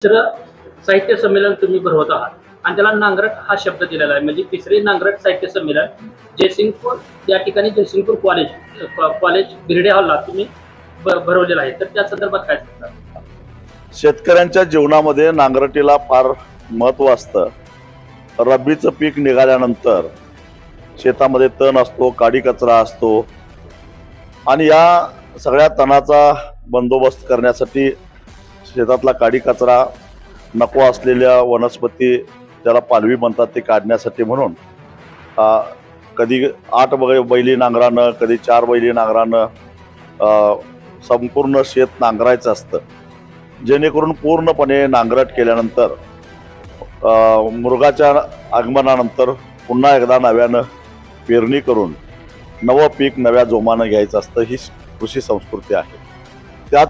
तिसरं साहित्य संमेलन तुम्ही भरवत आहात आणि त्याला नांगरट हा शब्द दिलेला आहे. म्हणजे तिसरे नांगरट साहित्य संमेलन जयसिंगपूर या ठिकाणी जयसिंगपूर कॉलेज बिर्डे हॉलला तुम्ही भरवलेलं आहे. तर त्या संदर्भात काय सांगता? शेतकऱ्यांच्या जीवनामध्ये नांगरटीला फार महत्त्व असतं. रब्बीचं पीक निघाल्यानंतर शेतामध्ये तण असतो, काडी कचरा असतो आणि या सगळ्या तणाचा बंदोबस्त करण्यासाठी शेतातला काडी कचरा, नको असलेल्या वनस्पती ज्याला पालवी म्हणतात ते काढण्यासाठी म्हणून कधी 8 बैली नांगरानं, कधी 4 बैली नांगरानं संपूर्ण शेत नांगरायचं असतं, जेणेकरून पूर्णपणे नांगरट केल्यानंतर मृगाच्या आगमनानंतर पुन्हा एकदा नव्यानं पेरणी करून नवं पीक नव्या जोमानं घ्यायचं असतं. ही कृषी संस्कृती आहे. त्यात